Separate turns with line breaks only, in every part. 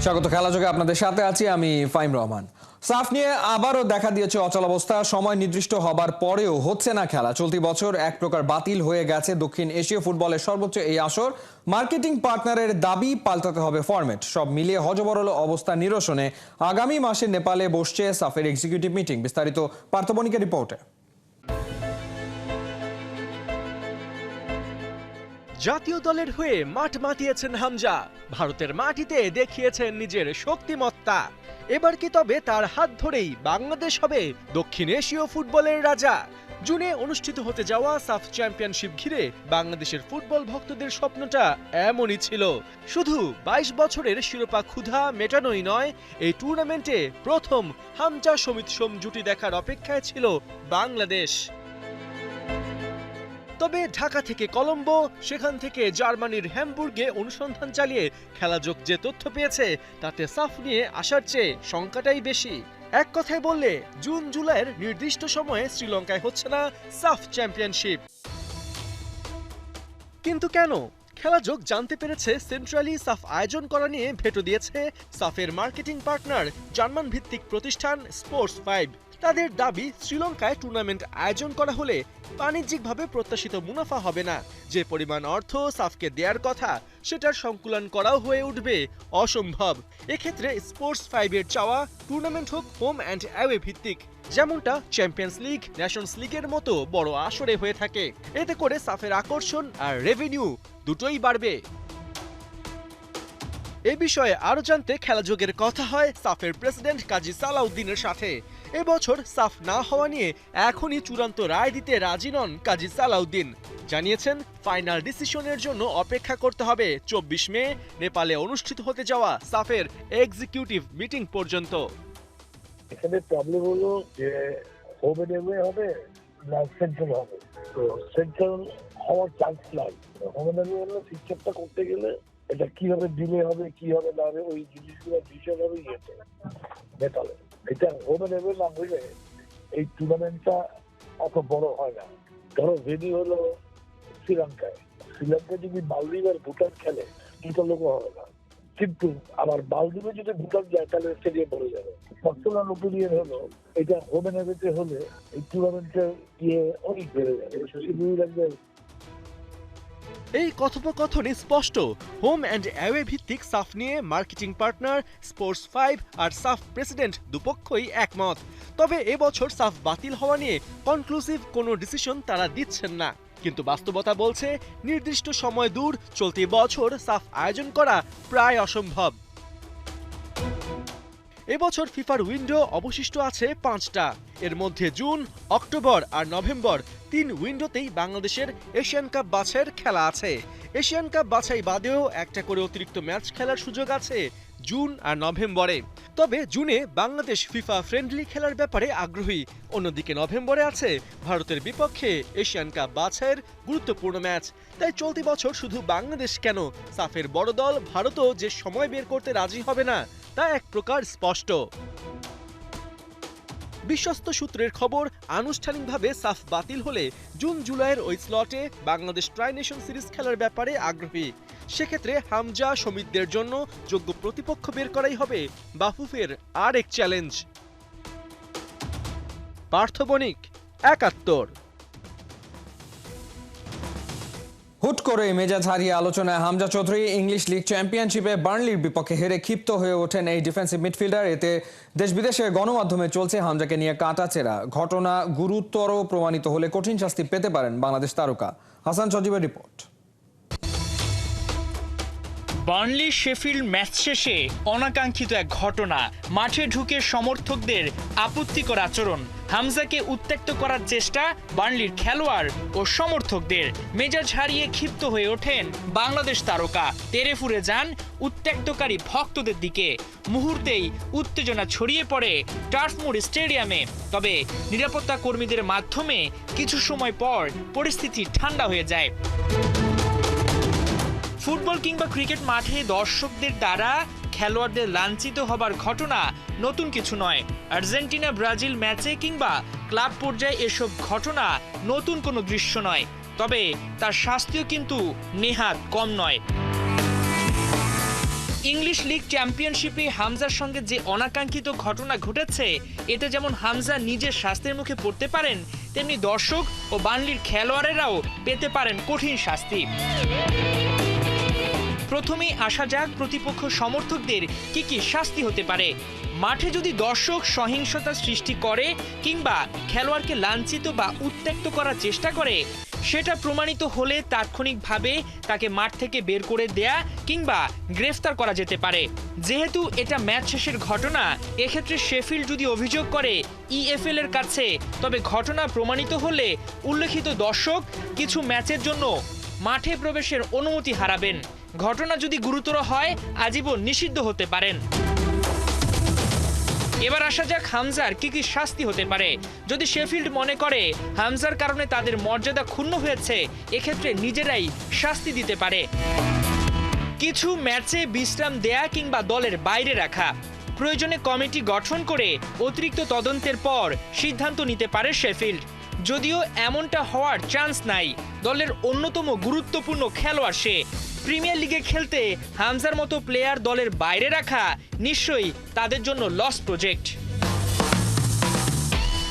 স্বাগত খেলাযোগে আপনাদের সাথে আছি আমি ফাইম রহমান। সাফ নিয়ে আবারও দেখা দিয়েছে অচলাবস্থা। সময় নির্দিষ্ট হবার পরেও হচ্ছে না খেলা। চলতি বছর এক প্রকার বাতিল হয়ে গেছে দক্ষিণ এশীয় ফুটবলের সর্বোচ্চ এই আসর। মার্কেটিং পার্টনারের দাবি পাল্টাতে হবে ফরম্যাট। সব মিলিয়ে হযবরল অবস্থা নিরসনে আগামী মাসে নেপালে বসছে সাফের এক্সিকিউটিভ মিটিং। বিস্তারিত পার্থবণিকের রিপোর্টে।
জাতীয় দলের হয়ে মাঠ মাতিয়েছেন হামজা, ভারতের মাটিতে দেখিয়েছেন নিজের শক্তিমত্তা। এবার কি তবে তার হাত ধরেই বাংলাদেশ হবে দক্ষিণ এশীয় ফুটবলের রাজা? জুনে অনুষ্ঠিত হতে যাওয়া সাফ চ্যাম্পিয়নশিপ ঘিরে বাংলাদেশের ফুটবল ভক্তদের স্বপ্নটা এমনই ছিল। শুধু ২২ বছরের শিরোপা ক্ষুধা মেটানোই নয়, এই টুর্নামেন্টে প্রথম হামজা সমিত সোম জুটি দেখার অপেক্ষায় ছিল বাংলাদেশ। তবে ঢাকা থেকে কলম্বো, সেখান থেকে জার্মানির হ্যামবুর্গে অনুসন্ধান চালিয়ে খেলাযোগ যে তথ্য পেয়েছে তাতে সাফ নিয়ে আসার চেয়ে শঙ্কাটাই বেশি। এক কথায় বললে জুন জুলাইয়ের নির্দিষ্ট সময়ে শ্রীলঙ্কায় হচ্ছে না সাফ চ্যাম্পিয়নশিপ। কিন্তু কেন? খেলাযোগ জানতে পেরেছে সেন্ট্রালি সাফ আয়োজন করা নিয়ে ভেটো দিয়েছে সাফের মার্কেটিং পার্টনার জার্মান ভিত্তিক প্রতিষ্ঠান স্পোর্টস 5। তাদের দাবি, শ্রীলঙ্কায় টুর্নামেন্ট আয়োজন করা হলে বাণিজ্যিকভাবে প্রত্যাশিত মুনাফা হবে না। যে পরিমাণ অর্থ সাফকে দেওয়ার কথা সেটার সংকুলন করাও হয়ে উঠবে অসম্ভব। এক্ষেত্রে স্পোর্টস 5 এর চাওয়া টুর্নামেন্ট হোক হোম অ্যান্ড অ্যাওয়ে ভিত্তিক, যেমনটা চ্যাম্পিয়ন্স লিগ, নেশনস লিগের মতো বড় আসরে হয়ে থাকে। এতে করে সাফের আকর্ষণ আর রেভিনিউ দুটোই বাড়বে। এ বিষয়ে আরো জানতে খেলাযোগের কথা হয় সাফের প্রেসিডেন্ট কাজী সালাউদ্দিনের সাথে। এবছর সাফ না হওয়া নিয়ে এখনই চূড়ান্ত রায় দিতে রাজি নন কাজী সালাউদ্দিন। জানিয়েছেন ফাইনাল ডিসিশনের জন্য অপেক্ষা করতে হবে ২৪ মে নেপালে অনুষ্ঠিত হতে যাওয়া সাফের এক্সিকিউটিভ মিটিং পর্যন্ত।
এখানে প্রবলেম হলো যে হোম এন্ড অ্যাওয়ে হবে না সেন্ট্রাল হবে। তো সেন্ট্রাল হওয়ার চান্স নাই। হোম এন্ড অ্যাওয়ে হলে ফিক্সারটা করতে গেলে এটা কিভাবে ডিলে হবে, কি হবে না হবে, ওই জিনিসগুলো ডিসিশন হবে ইয়েতে নেপালে। এটা হোম এন্ড অ্যাওয়ে না হইলে এই টুর্নামেন্টটা অত বড় হয় না। ধরো ভেন্যু হলো শ্রীলঙ্কায়। শ্রীলঙ্কায় যদি মালদ্বীপ আর ভুটান খেলে দুটো লোক হবে না, কিন্তু আবার মালদ্বীপে যদি ভুটান যায় তাহলে স্টেডিয়াম ভরে যাবে। পার্সোনাল ওপিনিয়ন হলো এটা হোম এন্ড অ্যাওয়েতে হলে এই টুর্নামেন্টের ইয়ে অনেক বেড়ে যাবে। সুযোগ লাগবে।
এই কথোপকথনে স্পষ্ট, হোম অ্যান্ড অ্যাওয়ে ভিত্তিক সাফ নিয়ে মার্কেটিং পার্টনার স্পোর্টস 5 আর সাফ প্রেসিডেন্ট দুপক্ষই একমত। তবে এবছর সাফ বাতিল হওয়া নিয়ে কনক্লুসিভ কোনো ডিসিশন তারা দিচ্ছেন না। কিন্তু বাস্তবতা বলছে নির্দিষ্ট সময় দূর, চলতি বছর সাফ আয়োজন করা প্রায় অসম্ভব। এবছর ফিফার উইন্ডো অবশিষ্ট আছে 5টা। এর মধ্যে জুন, অক্টোবর আর নভেম্বর 3 উইন্ডোতেই বাংলাদেশের এশিয়ান কাপ বাছাইয়ের খেলা আছে। এশিয়ান কাপ বাছাই বাদেও একটা করে অতিরিক্ত ম্যাচ খেলার সুযোগ আছে জুন আর নভেম্বরে। তবে জুনে বাংলাদেশ ফিফা ফ্রেন্ডলি খেলার ব্যাপারে আগ্রহী। অন্যদিকে নভেম্বরে আছে ভারতের বিপক্ষে এশিয়ান কাপ বাছাইয়ের গুরুত্বপূর্ণ ম্যাচ। তাই চলতি বছর শুধু বাংলাদেশ কেন, সাফের বড় দল ভারতও যে সময় বের করতে রাজি হবে না তা এক প্রকার স্পষ্ট। বিশ্বস্ত সূত্রের খবর, আনুষ্ঠানিকভাবে সাফ বাতিল হলে জুন জুলাইয়ের ওই স্লটে বাংলাদেশ ট্রাই নেশন সিরিজ খেলার ব্যাপারে আগ্রহী। সেক্ষেত্রে হামজা সমিতদের জন্য যোগ্য প্রতিপক্ষ বের করাই হবে বাফুফের আরেক চ্যালেঞ্জ। পার্থবণিক, ৭১।
হুট করে মেজাজ হারিয়ে আলোচনায় হামজা চৌধুরী। ইংলিশ লিগ চ্যাম্পিয়নশিপে বার্নলির বিপক্ষে হেরে ক্ষিপ্ত হয়ে ওঠেন এই ডিফেন্সিভ মিডফিল্ডার। এতে দেশ বিদেশে গণমাধ্যমে চলছে হামজাকে নিয়ে কাটাছেঁড়া। ঘটনা গুরুতর প্রমাণিত হলে কঠিন শাস্তি পেতে পারেন বাংলাদেশ তারকা। হাসান সজীবের রিপোর্ট।
বার্নলি শেফিল্ড ম্যাচ শেষে অনাকাঙ্ক্ষিত এক ঘটনা, মাঠে ঢুকে সমর্থকদের আপত্তিকর আচরণ, হামজাকে উত্ত্যক্ত করার চেষ্টা বার্নলির খেলোয়াড় ও সমর্থকদের। মেজাজ হারিয়ে ক্ষিপ্ত হয়ে ওঠেন বাংলাদেশ তারকা, তেড়ে ফুরে যান উত্ত্যক্তকারী ভক্তদের দিকে। মুহূর্তেই উত্তেজনা ছড়িয়ে পড়ে টার্ফমুর স্টেডিয়ামে। তবে নিরাপত্তা কর্মীদের মাধ্যমে কিছু সময় পর পরিস্থিতি ঠান্ডা হয়ে যায়। ফুটবল কিংবা ক্রিকেট মাঠে দর্শকদের দ্বারা খেলোয়াড়দের লাঞ্ছিত হবার ঘটনা নতুন কিছু নয়। আর্জেন্টিনা ব্রাজিল ম্যাচে কিংবা ক্লাব পর্যায়ে এসব ঘটনা নতুন কোনো দৃশ্য নয়। তবে তার শাস্তিও কিন্তু নেহাত কম নয়। ইংলিশ লিগ চ্যাম্পিয়নশিপে হামজার সঙ্গে যে অনাকাঙ্ক্ষিত ঘটনা ঘটেছে, এতে যেমন হামজা নিজের স্বাস্থ্যের মুখে পড়তে পারেন, তেমনি দর্শক ও বার্নলির খেলোয়াড়েরাও পেতে পারেন কঠিন শাস্তি। প্রথমেই আসা যাক প্রতিপক্ষ সমর্থকদের কি কি শাস্তি হতে পারে। মাঠে যদি দর্শক সহিংসতা সৃষ্টি করে কিংবা খেলোয়াড়কে লাঞ্ছিত বা উত্ত্যক্ত করার চেষ্টা করে, সেটা প্রমাণিত হলে তাৎক্ষণিকভাবে তাকে মাঠ থেকে বের করে দেয়া কিংবা গ্রেফতার করা যেতে পারে। যেহেতু এটা ম্যাচ শেষের ঘটনা, এক্ষেত্রে শেফিল্ড যদি অভিযোগ করে ইএফএল এর কাছে, তবে ঘটনা প্রমাণিত হলে উল্লেখিত দর্শক কিছু ম্যাচের জন্য মাঠে প্রবেশের অনুমতি হারাবেন। ঘটনা যদি গুরুতর হয়, আজীবন নিষিদ্ধ হতে পারেন। এবার আসা যাক হামজার কি কি শাস্তি হতে পারে। যদি শেফিল্ড মনে করে হামজার কারণে তাদের মর্যাদা ক্ষুণ্ণ হয়েছে, এক্ষেত্রে নিজেরাই শাস্তি দিতে পারে। কিছু ম্যাচে বিশ্রাম দেয়া কিংবা দলের বাইরে রাখা, প্রয়োজনে কমিটি গঠন করে অতিরিক্ত তদন্তের পর সিদ্ধান্ত নিতে পারে শেফিল্ড। যদিও এমনটা হওয়ার চান্স নাই, দলের অন্যতম গুরুত্বপূর্ণ খেলোয়াড় সে। প্রিমিয়ার লিগে খেলতে হামজার মতো প্লেয়ার দলের বাইরে রাখা নিশ্চয়ই তাদের জন্য লস প্রজেক্ট।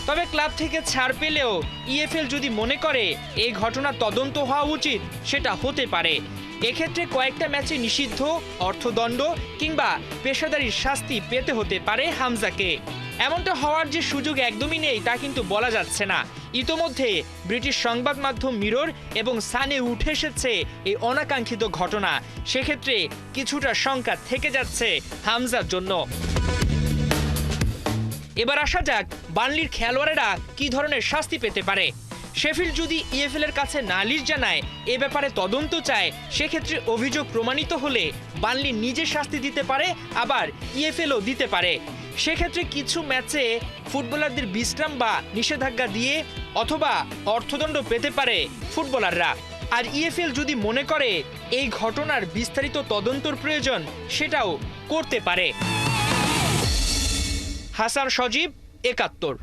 তবে ক্লাব থেকে ছাড় পেলেও ইএফএল যদি মনে করে এই ঘটনা তদন্ত হওয়া উচিত, সেটা হতে পারে। এক্ষেত্রে কয়েকটা ম্যাচে নিষিদ্ধ, অর্থদণ্ড কিংবা পেশাদারি শাস্তি পেতে হতে পারে হামজাকে। এমনটা হওয়ার যে সুযোগ একদমই নেই তা কিন্তু বলা যাচ্ছে না। ইতোমধ্যে ব্রিটিশ সংবাদ মাধ্যম মিরর এবং সানে উঠে এসেছে এই অনাকাঙ্ক্ষিত ঘটনা। সেক্ষেত্রে কিছুটা শঙ্কা থেকে যাচ্ছে হামজার জন্য। এবার আসা যাক বার্নলির খেলোয়াড়েরা কি ধরনের শাস্তি পেতে পারে। শেফিল্ড যদি ইএফএল এর কাছে নালিশ জানায়, এ ব্যাপারে তদন্ত চায়, সেক্ষেত্রে অভিযোগ প্রমাণিত হলে বার্নলি নিজে শাস্তি দিতে পারে, আবার ইএফএলও দিতে পারে। সেক্ষেত্রে কিছু ম্যাচে ফুটবলারদের বিশ্রাম বা নিষেধাজ্ঞা দিয়ে অথবা অর্থদণ্ড পেতে পারে ফুটবলাররা। আর ইএফএল যদি মনে করে এই ঘটনার বিস্তারিত তদন্তর প্রয়োজন, সেটাও করতে পারে। Hasan Sajib, ৭১।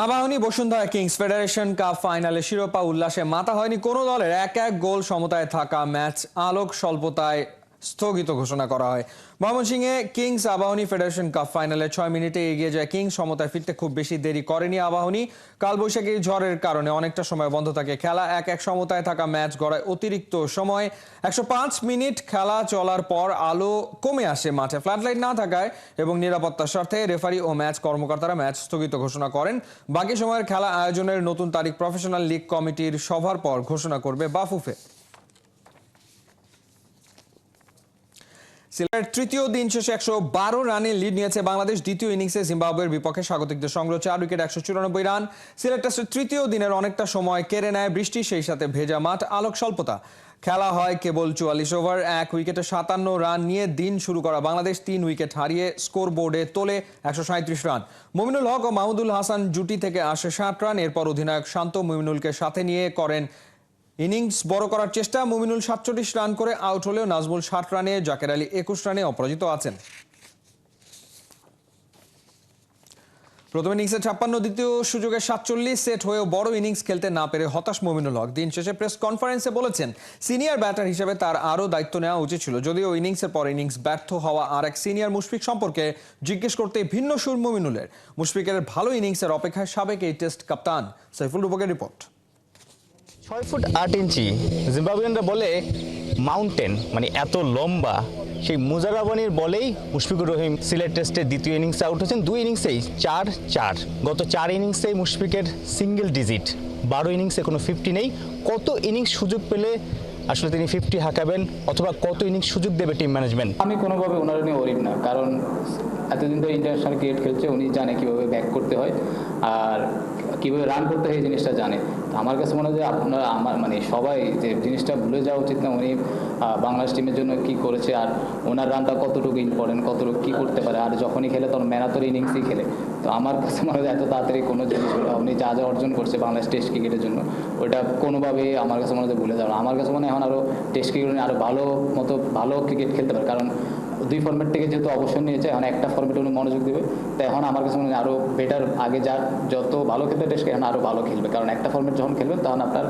Abahani Bashundhara Kings federation cup ফাইনালে শিরোপা উল্লাসে মাথা হয়নি কোনো দলের। এক গোল সমতায় থাকা ম্যাচ আলোক স্বল্পতায় স্থগিত ঘোষণা করা হয়। ময়মনসিংহে কিংস আবাহনী ফেডারেশন কাপ ফাইনালে 6 মিনিটে এগিয়ে যায় কিংস। সমতায় ফিরতে খুব বেশি দেরি করেনি আবাহনী। কালবৈশাখী ঝড়ের কারণে অনেকটা সময় বন্ধ থাকে খেলা। 1-1 সমতায় থাকা ম্যাচ গড়ায় অতিরিক্ত সময়। 105 মিনিট খেলা চলার পর আলো কমে আসে মাঠে ফ্লাডলাইট না থাকায়, এবং নিরাপত্তার স্বার্থে রেফারি ও ম্যাচ কর্মকর্তারা ম্যাচ স্থগিত ঘোষণা করেন। বাকি সময়ের খেলা আয়োজনের নতুন তারিখ প্রফেশনাল লিগ কমিটির সভার পর ঘোষণা করবে বাফুফে। সিলেটের তৃতীয় দিন শেষে 112 রানে লিড নিয়েছে বাংলাদেশ। দ্বিতীয় ইনিংসে জিম্বাবুয়ের বিপক্ষে স্বাগতিকদের সংগ্রহ 4 উইকেট 194 রান। সিলেট টেস্টের তৃতীয় দিনের অনেকটা সময় কেড়ে নেয় বৃষ্টি, সেই সাথে ভেজা মাঠ, আলোক স্বল্পতা। খেলা হয় কেবল 44 ওভার। 1 উইকেটে 57 রান নিয়ে দিন শুরু করা বাংলাদেশ 3 উইকেট হারিয়ে স্কোর বোর্ডে তোলে 137 রান। মুমিনুল হক ও মাহমুদুল হাসান জুটি থেকে আসে 60 রান। এরপর অধিনায়ক শান্ত মুমিনুলকে সাথে নিয়ে করেন ইনিংস বড় করার চেষ্টা। মুমিনুল 47 রান করে আউট হলেও নাজমুল 60 রানে, জাকের আলী 21 রানে অপরাজিত আছেন। প্রথম ইনিংসে 56, দ্বিতীয় সুযোগে 47 সেট হয়েও বড় ইনিংস খেলতে না পেরে হতাশ মুমিনুল হক। দিন শেষে প্রেস কনফারেন্সে বলেছেন সিনিয়র ব্যাটার হিসেবে তার আরও দায়িত্ব নেওয়া উচিত ছিল। যদিও ইনিংসের পর ইনিংস ব্যর্থ হওয়া আর এক সিনিয়র মুশফিক সম্পর্কে জিজ্ঞেস করতে ভিন্ন সুর মুমিনুলের। মুশফিকের ভালো ইনিংসের অপেক্ষায় সাবেক এই টেস্ট কাপ্তান। সাইফুল রূপকের রিপোর্ট।
6 ফুট 8 ইঞ্চি জিম্বাবুয়ানরা বলে মাউন্টেন, মানে এত লম্বা সেই মুজারাবানির বলেই মুশফিকুর রহিম সিলেট টেস্টের দ্বিতীয় ইনিংসে আউট হচ্ছেন। 2 ইনিংসেই 4-4। গত 4 ইনিংসেই মুশফিকের সিঙ্গেল ডিজিট, 12 ইনিংসে কোনো 50 নেই। কত ইনিংস সুযোগ পেলে আসলে তিনি 50 হাঁকাবেন, অথবা কত ইনিংস সুযোগ দেবে টিম ম্যানেজমেন্ট?
আমি কোনোভাবে ওনার নিয়ে ওরিড না, কারণ এতদিন ধরে ইন্টারন্যাশনাল ক্রিকেট খেলছে, উনি জানে কীভাবে ব্যাক করতে হয় আর কীভাবে রান করতে হয়, এই জিনিসটা জানে। আমার কাছে মনে হয় যে আপনারা মানে সবাই যে জিনিসটা ভুলে যাওয়া উচিত না উনি বাংলাদেশ টিমের জন্য কি করেছে আর ওনার রানটা কতটুকু ইম্পর্টেন্ট, কতটুকু কী করতে পারে। আর যখনই খেলে তখন ম্যারাথন ইনিংসই খেলে। তো আমার কাছে মনে হয় এত তাড়াতাড়ি কোনো জিনিস উনি যা যা অর্জন করছে বাংলাদেশ টেস্ট ক্রিকেটের জন্য, ওটা কোনোভাবে আমার কাছে মনে হয় ভুলে যাওয়া। আমার কাছে মনে হয় এখন আরও টেস্ট ক্রিকেট নিয়ে আরও ভালো ক্রিকেট খেলতে পারে, কারণ দুই ফরম্যাট থেকে যেহেতু অবসর নিয়েছে, এখন একটা ফরম্যাটে উনি মনোযোগ দেবে। তাই এখন আমার কাছে মনে হয় আরও বেটার, আগে যার যত ভালো খেলতে টেস্ট এখন আরও ভালো খেলবে, কারণ একটা ফরম্যাট যখন খেলবেন তখন আপনার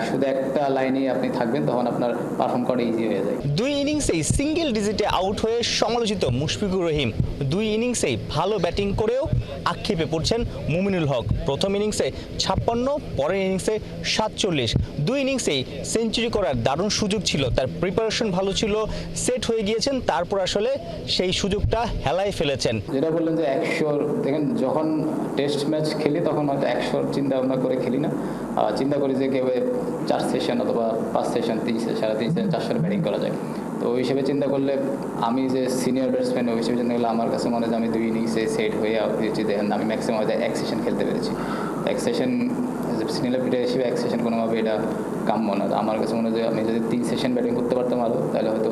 শুধু একটা লাইনেই আপনি থাকবেন, তখন আপনার পারফর্ম করা ইজি হয়ে যায়।
দুই ইনিংসেই সিঙ্গেল ডিজিটে আউট হয়ে সমালোচিত মুশফিকুর রহিম দুই ইনিংসেই ভালো ব্যাটিং করেও আক্ষেপে পড়ছেন মুমিনুল হক। প্রথম ইনিংসে 56, পরের ইনিংসে 47। দুই ইনিংসেই সেঞ্চুরি করার দারুণ সুযোগ ছিল, তার প্রিপারেশন ভালো ছিল, সেট হয়ে গিয়েছেন, তারপর আসলে সেই সুযোগটা হেলায় ফেলেছেন।
যেটা বললেন যে 100, দেখেন যখন টেস্ট ম্যাচ খেলি তখন হয়তো 100 চিন্তা ভাবনা করে খেলি না, চিন্তা করি যে কেউ 4 সেশন অথবা 5 সেশন 3 সাড়ে 3 সেশন 400 ব্যাটিং করা যায়। তো ওই হিসেবে চিন্তা করলে আমি যে সিনিয়র ব্যাটসম্যান, ওই হিসেবে চিন্তা করলে আমার কাছে মনে হয় যে আমি দুই ইনিংসে সেট হয়ে হয়েছি। দেখেন আমি ম্যাক্সিমাম হয়তো 1 সেশন খেলতে পেরেছি। 1 সেশন সিনিয়র প্লেয়ার হিসেবে 1 সেশন কোনোভাবে এটা কাম্য না। আমার কাছে মনে হয় যে আমি যদি 3 সেশন ব্যাটিং করতে পারতাম আরও, তাহলে হয়তো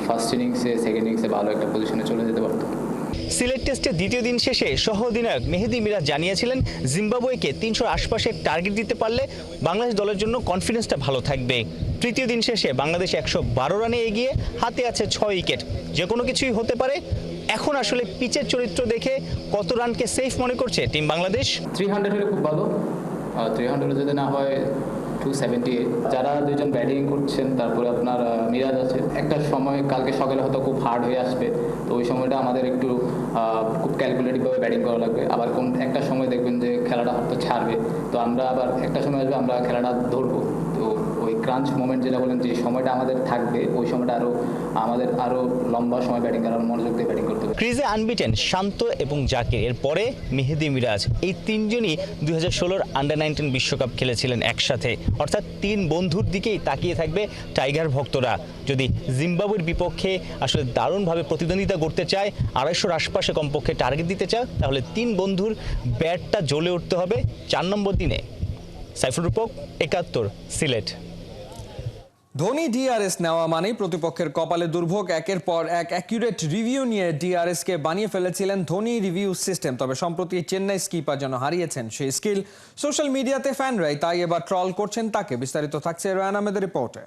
ফার্স্ট ইনিংসে সেকেন্ড ইনিংসে ভালো একটা পজিশনে চলে যেতে পারতাম।
সিলেট টেস্টের দ্বিতীয় দিন শেষে সহ অধিনায়ক মেহেদী মিরাজ জানিয়েছিলেন জিম্বাবুয়েকে 300 আশপাশে টার্গেট দিতে পারলে বাংলাদেশ দলের জন্য কনফিডেন্সটা ভালো থাকবে। তৃতীয় দিন শেষে বাংলাদেশ 112 রানে এগিয়ে, হাতে আছে 6 উইকেট। যে কোনো কিছুই হতে পারে। এখন আসলে পিচের চরিত্র দেখে কত রানকে সেফ মনে করছে টিম বাংলাদেশ?
300 হলে খুব ভালো, 300 যদি না হয় 278। যারা দুইজন ব্যাটিং করছেন, তারপরে আপনার মিরাজ আছে, একটা সময় কালকে সকালে হয়তো খুব হার্ড হয়ে আসবে, তো ওই সময়টা আমাদের একটু খুব ক্যালকুলেটিভভাবে ব্যাটিং করা লাগবে। আবার কোন একটা সময় দেখবেন যে খেলাটা হয়তো ছাড়বে, তো আমরা আবার একটা সময় আসবে আমরা খেলাটা ধরবো। তো ওই ক্রাঞ্চ মোমেন্ট যেটা বলেন, যে সময়টা আমাদের থাকবে, ওই সময়টা আমাদের আরও লম্বা সময় ব্যাটিং করার, মনোযোগ দিয়ে ব্যাটিং করতে হবে।
ক্রিজে আনবিটেন শান্ত এবং জাকির, এরপরে মেহেদী মিরাজ, এই তিনজনই 2016 আন্ডার-19 বিশ্বকাপ খেলেছিলেন একসাথে। অর্থাৎ 3 বন্ধুর দিকেই তাকিয়ে থাকবে টাইগার ভক্তরা। যদি জিম্বাবুয়ের বিপক্ষে আসলে দারুণভাবে প্রতিদ্বন্দ্বিতা করতে চায়, 250 আশপাশে কমপক্ষে টার্গেট দিতে চায়, তাহলে 3 বন্ধুর ব্যাটটা জ্বলে উঠতে হবে 4 নম্বর দিনে। সাইফুল রূপক, 71, সিলেট।
ধোনি ডিআরএস নেওয়া মানেই প্রতিপক্ষের কপালে দুর্ভোগ। একের পর এক অ্যাকিউরেট রিভিউ নিয়ে ডিআরএস কে বানিয়ে ফেলেছিলেন ধোনি রিভিউ সিস্টেম। তবে সম্প্রতি চেন্নাই স্কিপার যেন হারিয়েছেন সেই স্কিল। সোশ্যাল মিডিয়াতে ফ্যানরাই তাই এবার ট্রল করছেন তাকে। বিস্তারিত থাকছে রায়ান আহমেদের রিপোর্টে।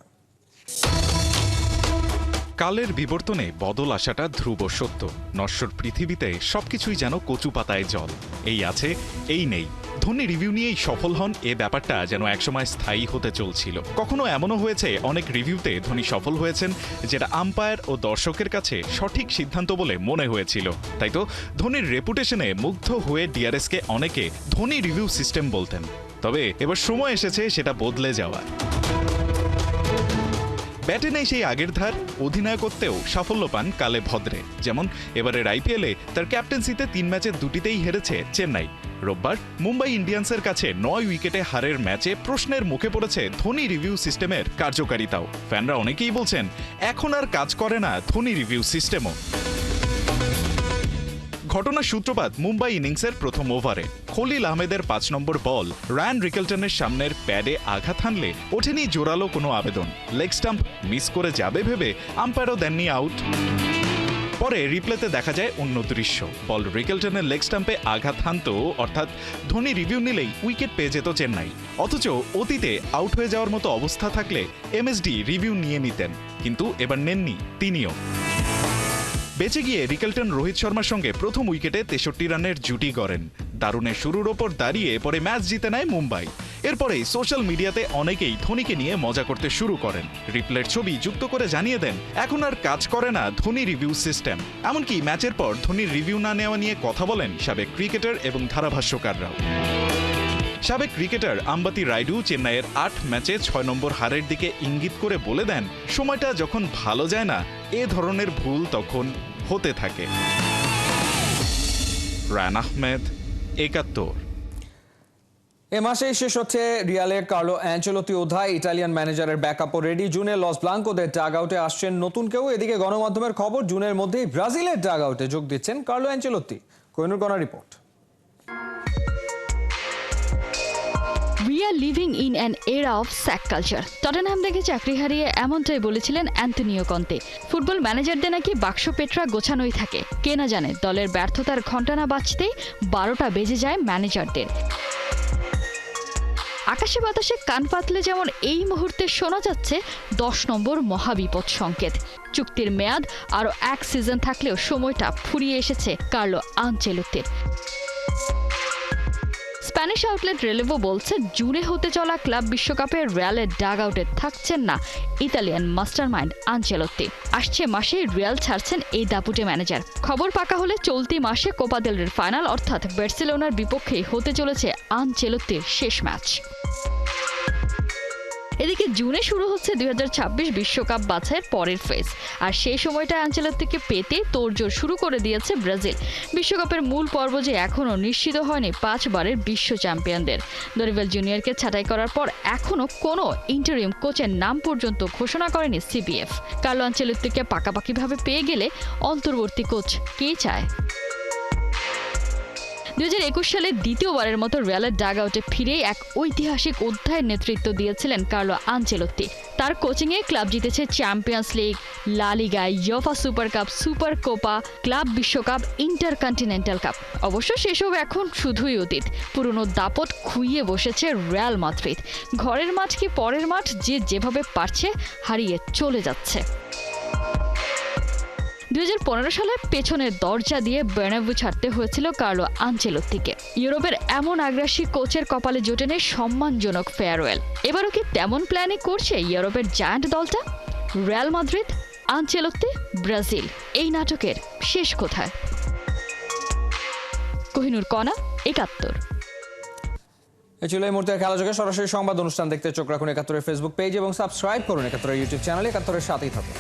কালের বিবর্তনে বদল আসাটা ধ্রুব সত্য। নশ্বর পৃথিবীতে সবকিছুই যেন কচু পাতায় জল, এই আছে এই নেই। ধোনি রিভিউ নিয়েই সফল হন, এ ব্যাপারটা যেন একসময় স্থায়ী হতে চলছিল। কখনো এমনও হয়েছে অনেক রিভিউতে ধোনি সফল হয়েছেন যেটা আম্পায়ার ও দর্শকের কাছে সঠিক সিদ্ধান্ত বলে মনে হয়েছিল। তাই তো ধোনির রেপুটেশনে মুগ্ধ হয়ে ডিআরএসকে অনেকে ধোনি রিভিউ সিস্টেম বলতেন। তবে এবার সময় এসেছে সেটা বদলে যাওয়ার। ব্যাটে নেই সেই আগের ধার, অধিনায়কত্বেও সাফল্য পান কালে ভদ্রে। যেমন এবারের আইপিএলে তার ক্যাপ্টেন্সিতে 3 ম্যাচের 2টিতেই হেরেছে চেন্নাই। রোববার মুম্বাই ইন্ডিয়ান্সের কাছে 9 উইকেটে হারের ম্যাচে প্রশ্নের মুখে পড়েছে ধোনি রিভিউ সিস্টেমের কার্যকারিতাও। ফ্যানরা অনেকেই বলছেন এখন আর কাজ করে না ধোনি রিভিউ সিস্টেমও। ঘটনার সূত্রপাত মুম্বাই ইনিংসের প্রথম ওভারে। খলিল আহমেদের 5 নম্বর বল রায়ান রিকেলটনের সামনের প্যাডে আঘাত হানলে ওঠেনি জোরালো কোনো আবেদন। লেগ স্টাম্প মিস করে যাবে ভেবে আম্পায়ারও দেননি আউট। পরে রিপ্লেতে দেখা যায় অন্য দৃশ্য। বল রিকেলটনের লেগ স্টাম্পে আঘাত হানত, অর্থাৎ ধোনি রিভিউ নিলেই উইকেট পেয়ে যেত চেন্নাই। অথচ অতীতে আউট হয়ে যাওয়ার মতো অবস্থা থাকলে এমএসডি রিভিউ নিয়ে নিতেন, কিন্তু এবার নেননি তিনিও। বেঁচে গিয়ে রিকেলটন রোহিত শর্মার সঙ্গে প্রথম উইকেটে 63 রানের জুটি গড়েন। দারুণের শুরুর ওপর দাঁড়িয়ে পরে ম্যাচ জিতে নেয় মুম্বাই। এরপরেই সোশ্যাল মিডিয়াতে অনেকেই ধোনিকে নিয়ে মজা করতে শুরু করেন। রিপ্লের ছবি যুক্ত করে জানিয়ে দেন এখন আর কাজ করে না ধোনি রিভিউ সিস্টেম। এমনকি ম্যাচের পর ধোনির রিভিউ না নেওয়া নিয়ে কথা বলেন সাবেক ক্রিকেটার এবং ধারাভাষ্যকাররাও। সাবেক ক্রিকেটার আম্বাতি রাইডু চেন্নাইয়ের 8 ম্যাচে 6 নম্বর হারের দিকে ইঙ্গিত করে বলে দেন সময়টা যখন ভালো যায় না এ ধরনের ভুল তখন হতে থাকে। রায়ান আহমেদ, 71।
এ মাসেই শেষ হচ্ছে রিয়ালের কার্লো অ্যাঞ্চেলোত্তি অধ্যায়। ইটালিয়ান ম্যানেজারের ব্যাকআপও রেডি। জুনে লস ব্লাঙ্কোদের ডাগ আউটে আসছেন নতুন কেউ। এদিকে গণমাধ্যমের খবর জুনের মধ্যেই ব্রাজিলের ডাগ আউটে যোগ দিচ্ছেন Carlo Ancelotti. Kohinoor Kona report.
We are living in an era of sack culture. Tottenham থেকে চাকরি হারিয়ে এমনটাই বলেছিলেন অ্যান্তোনিও কন্তে। ফুটবল ম্যানেজারদের নাকি বাক্স পেটরা গোছানোই থাকে। কে না জানে দলের ব্যর্থতার ঘণ্টা না বাজতেই 12টা বেজে যায় ম্যানেজারদের। আকাশে বাতাসে কান পাতলে যেমন এই মুহূর্তে শোনা যাচ্ছে 10 নম্বর মহাবিপদ সংকেত। চুক্তির মেয়াদ আরও 1 সিজন থাকলেও সময়টা ফুরিয়ে এসেছে কার্লো আনচেলত্তির। স্প্যানিশ আউটলেট রেলেভো বলছে জুনে হতে চলা ক্লাব বিশ্বকাপে রিয়ালের ডাগ আউটে থাকছেন না ইতালিয়ান মাস্টারমাইন্ড আনচেলত্তি। আসছে মাসে রিয়াল ছাড়ছেন এই দাপুটে ম্যানেজার। খবর পাকা হলে চলতি মাসে কোপা দেল রের ফাইনাল অর্থাৎ বার্সেলোনার বিপক্ষেই হতে চলেছে আনচেলত্তির শেষ ম্যাচ। এদিকে জুনে শুরু হচ্ছে 2026 বিশ্বকাপ বাছাইয়ের পরের ফেজ, আর সেই সময়টা আনচেলত্তিকে পেতে তোড়জোড় শুরু করে দিয়েছে ব্রাজিল। বিশ্বকাপের মূল পর্ব যে এখনও নিশ্চিত হয়নি 5 বারের বিশ্ব চ্যাম্পিয়নদের। দরিবেল জুনিয়রকে ছাঁটাই করার পর এখনও কোনো ইন্টারিম কোচের নাম পর্যন্ত ঘোষণা করেনি সিবিএফ। কার্লো আনচেলত্তিকে পাকাপাকিভাবে পেয়ে গেলে অন্তর্বর্তী কোচ কে চায়? 2021 সালে দ্বিতীয়বারের মতো রিয়ালের ডাগ আউটে ফিরেই এক ঐতিহাসিক অধ্যায়ের নেতৃত্ব দিয়েছিলেন কার্লো আনচেলত্তি। তার কোচিংয়ে ক্লাব জিতেছে Champions League, La Liga, UEFA Super Cup, Super Copa, Club বিশ্বকাপ, ইন্টারকন্টিনেন্টাল কাপ। অবশ্য সেসব এখন শুধুই অতীত। পুরনো দাপট খুইয়ে বসেছে রিয়াল মাদ্রিদ। ঘরের মাঠ কি পরের মাঠ, যে যেভাবে পারছে হারিয়ে চলে যাচ্ছে। 2015 সালে পেছনের দরজা দিয়ে বার্নাব্যু ছাড়তে হয়েছিল কার্লো আনচেলত্তিকে। ইউরোপের এমন আগ্রাসী কোচের কপালে জোটেনি সম্মানজনক ফেয়ারওয়েল। এবারও কি তেমন প্ল্যানই করছে ইউরোপের জায়ান্ট দলটা? রিয়াল মাদ্রিদ, আনচেলত্তি, ব্রাজিল, এই নাটকের শেষ কোথায়? কোহিনুর কণা, 71।
এই ছিল এই মুহূর্তের খেলাযোগে সরাসরি সংবাদ অনুষ্ঠান দেখতে চোখ রাখুন 71-এর ফেসবুক পেজ এবং সাবস্ক্রাইব করুন 71-এর ইউটিউব চ্যানেলে। 71-এর সাথেই থাকুন।